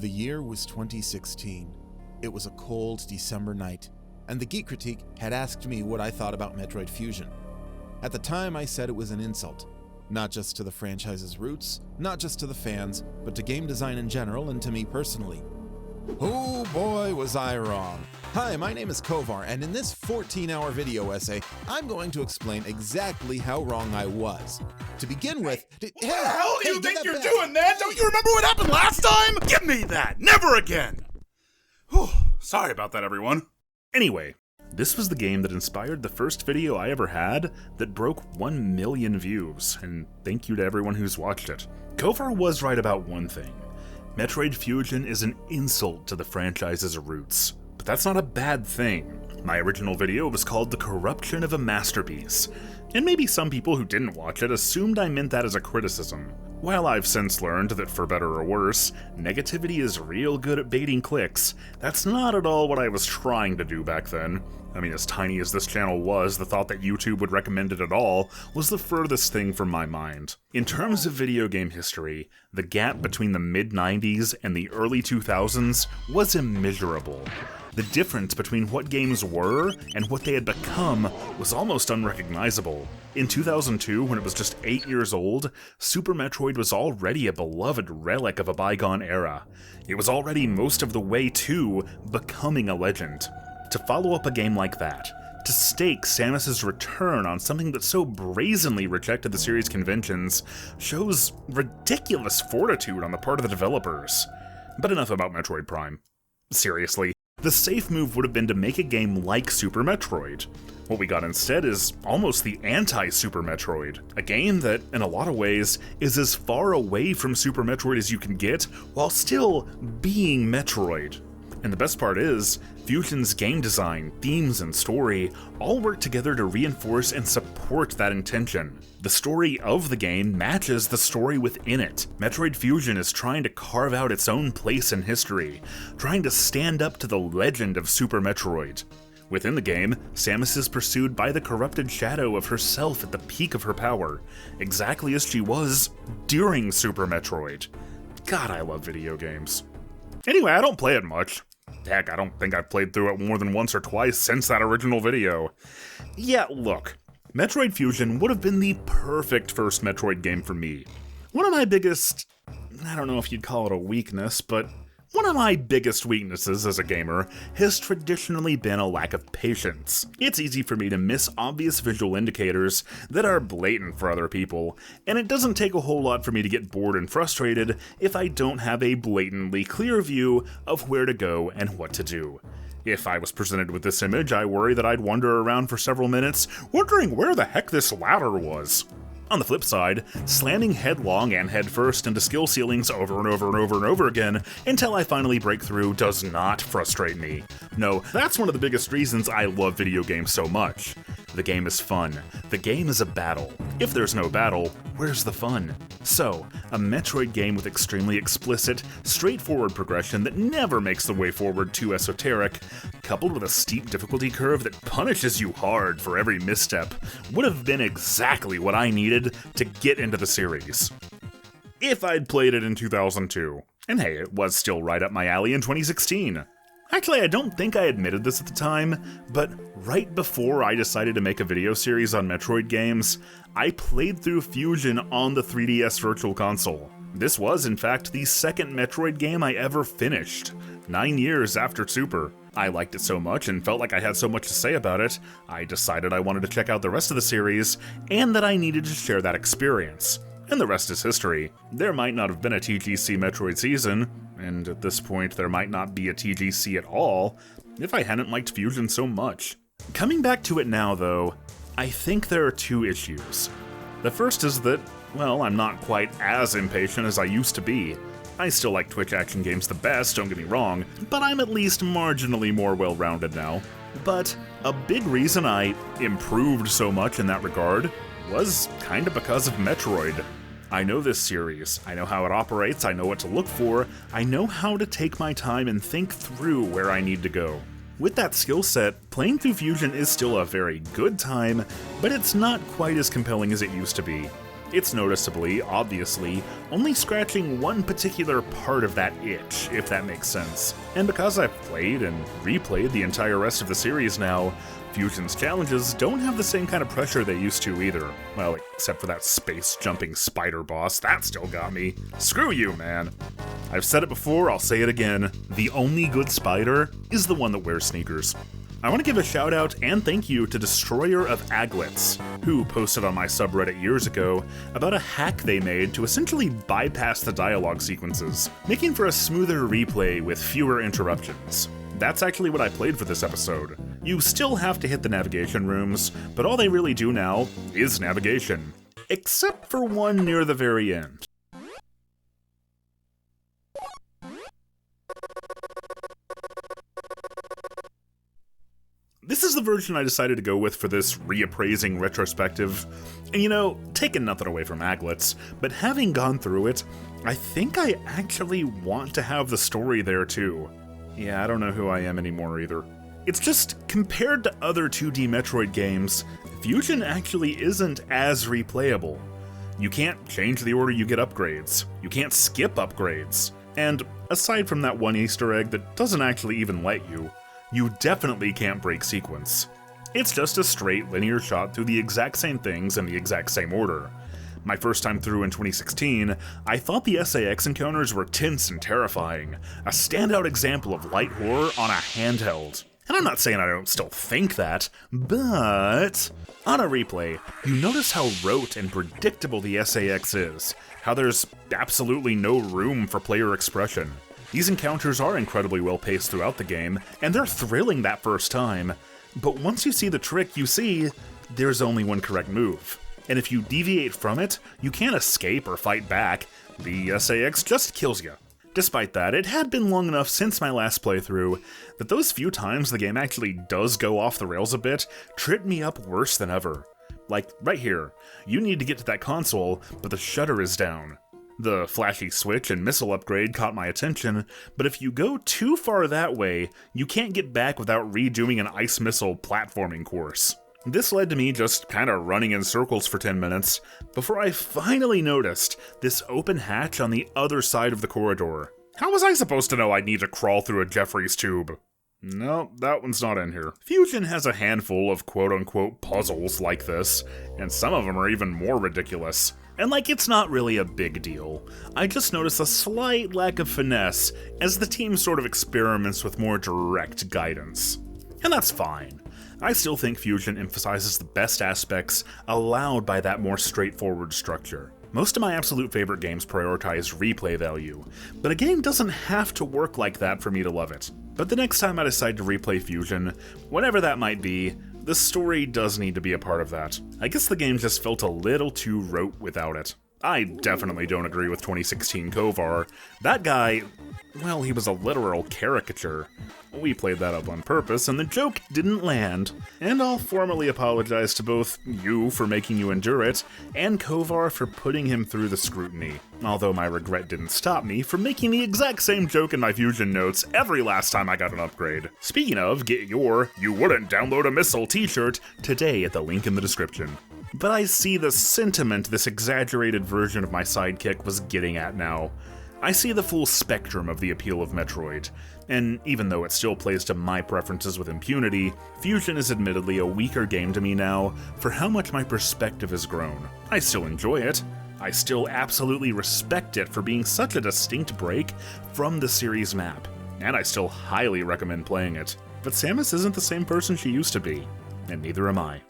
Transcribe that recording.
The year was 2016. It was a cold December night, and the Geek Critique had asked me what I thought about Metroid Fusion. At the time, I said it was an insult, not just to the franchise's roots, not just to the fans, but to game design in general and to me personally. Oh boy, was I wrong. Hi, my name is Kovar, and in this 14-hour video essay, I'm going to explain exactly how wrong I was. To begin with, what the hell do you think you're doing, man? Don't you remember what happened last time? Give me that! Never again! Whew, sorry about that, everyone. Anyway, this was the game that inspired the first video I ever had that broke 1 million views, and thank you to everyone who's watched it. Kovar was right about one thing. Metroid Fusion is an insult to the franchise's roots. But that's not a bad thing. My original video was called The Corruption of a Masterpiece, and maybe some people who didn't watch it assumed I meant that as a criticism. While I've since learned that for better or worse, negativity is real good at baiting clicks, that's not at all what I was trying to do back then. I mean, as tiny as this channel was, the thought that YouTube would recommend it at all was the furthest thing from my mind. In terms of video game history, the gap between the mid-90s and the early 2000s was immeasurable. The difference between what games were and what they had become was almost unrecognizable. In 2002, when it was just 8 years old, Super Metroid was already a beloved relic of a bygone era. It was already most of the way to becoming a legend. To follow up a game like that, to stake Samus's return on something that so brazenly rejected the series' conventions, shows ridiculous fortitude on the part of the developers. But enough about Metroid Prime. Seriously. The safe move would have been to make a game like Super Metroid. What we got instead is almost the anti-Super Metroid, a game that, in a lot of ways, is as far away from Super Metroid as you can get, while still being Metroid. And the best part is, Fusion's game design, themes, and story all work together to reinforce and support that intention. The story of the game matches the story within it. Metroid Fusion is trying to carve out its own place in history, trying to stand up to the legend of Super Metroid. Within the game, Samus is pursued by the corrupted shadow of herself at the peak of her power, exactly as she was during Super Metroid. God, I love video games. Anyway, I don't play it much. Heck, I don't think I've played through it more than once or twice since that original video. Yeah, look, Metroid Fusion would have been the perfect first Metroid game for me. One of my biggest, I don't know if you'd call it a weakness, but one of my biggest weaknesses as a gamer has traditionally been a lack of patience. It's easy for me to miss obvious visual indicators that are blatant for other people, and it doesn't take a whole lot for me to get bored and frustrated if I don't have a blatantly clear view of where to go and what to do. If I was presented with this image, I worry that I'd wander around for several minutes, wondering where the heck this ladder was. On the flip side, slamming headlong and headfirst into skill ceilings over and over and over and over again until I finally break through does not frustrate me. No, that's one of the biggest reasons I love video games so much. The game is fun. The game is a battle. If there's no battle, where's the fun? So, a Metroid game with extremely explicit, straightforward progression that never makes the way forward too esoteric, coupled with a steep difficulty curve that punishes you hard for every misstep, would have been exactly what I needed to get into the series. If I'd played it in 2002. And hey, it was still right up my alley in 2016. Actually, I don't think I admitted this at the time, but right before I decided to make a video series on Metroid games, I played through Fusion on the 3DS Virtual Console. This was, in fact, the second Metroid game I ever finished, 9 years after Super. I liked it so much and felt like I had so much to say about it, I decided I wanted to check out the rest of the series, and that I needed to share that experience. And the rest is history. There might not have been a TGC Metroid season, and at this point there might not be a TGC at all, if I hadn't liked Fusion so much. Coming back to it now, though, I think there are two issues. The first is that, well, I'm not quite as impatient as I used to be. I still like Twitch action games the best, don't get me wrong, but I'm at least marginally more well-rounded now. But a big reason I improved so much in that regard was kinda because of Metroid. I know this series, I know how it operates, I know what to look for, I know how to take my time and think through where I need to go. With that skill set, playing through Fusion is still a very good time, but it's not quite as compelling as it used to be. It's noticeably, obviously, only scratching one particular part of that itch, if that makes sense. And because I've played and replayed the entire rest of the series now, Fusion's challenges don't have the same kind of pressure they used to either. Well, except for that space-jumping spider boss, that still got me. Screw you, man. I've said it before, I'll say it again, the only good spider is the one that wears sneakers. I want to give a shout out and thank you to Destroyer of Aglets, who posted on my subreddit years ago about a hack they made to essentially bypass the dialogue sequences, making for a smoother replay with fewer interruptions. That's actually what I played for this episode. You still have to hit the navigation rooms, but all they really do now is navigation. Except for one near the very end. This is the version I decided to go with for this reappraising retrospective. And you know, taking nothing away from Aglets, but having gone through it, I think I actually want to have the story there too. Yeah, I don't know who I am anymore either. It's just, compared to other 2D Metroid games, Fusion actually isn't as replayable. You can't change the order you get upgrades. You can't skip upgrades. And aside from that one Easter egg that doesn't actually even let you, you definitely can't break sequence. It's just a straight linear shot through the exact same things in the exact same order. My first time through in 2016, I thought the SAX encounters were tense and terrifying, a standout example of light horror on a handheld. And I'm not saying I don't still think that, but on a replay, you notice how rote and predictable the SAX is, how there's absolutely no room for player expression. These encounters are incredibly well paced throughout the game, and they're thrilling that first time, but once you see the trick, you see there's only one correct move. And if you deviate from it, you can't escape or fight back. The SAX just kills you. Despite that, it had been long enough since my last playthrough that those few times the game actually does go off the rails a bit tripped me up worse than ever. Like, right here, you need to get to that console, but the shutter is down. The flashy switch and missile upgrade caught my attention, but if you go too far that way, you can't get back without redoing an ice missile platforming course. This led to me just kinda running in circles for 10 minutes, before I finally noticed this open hatch on the other side of the corridor. How was I supposed to know I'd need to crawl through a Jeffries tube? No, that one's not in here. Fusion has a handful of quote-unquote puzzles like this, and some of them are even more ridiculous. And like, it's not really a big deal. I just noticed a slight lack of finesse as the team sort of experiments with more direct guidance. And that's fine. I still think Fusion emphasizes the best aspects allowed by that more straightforward structure. Most of my absolute favorite games prioritize replay value, but a game doesn't have to work like that for me to love it. But the next time I decide to replay Fusion, whatever that might be, the story does need to be a part of that. I guess the game just felt a little too rote without it. I definitely don't agree with 2016 Kovar. That guy, well, he was a literal caricature. We played that up on purpose, and the joke didn't land. And I'll formally apologize to both you for making you endure it, and Kovar for putting him through the scrutiny. Although my regret didn't stop me from making the exact same joke in my Fusion notes every last time I got an upgrade. Speaking of, get your "You Wouldn't Download a Missile" t-shirt today at the link in the description. But I see the sentiment this exaggerated version of my sidekick was getting at now. I see the full spectrum of the appeal of Metroid, and even though it still plays to my preferences with impunity, Fusion is admittedly a weaker game to me now for how much my perspective has grown. I still enjoy it. I still absolutely respect it for being such a distinct break from the series map, and I still highly recommend playing it. But Samus isn't the same person she used to be, and neither am I.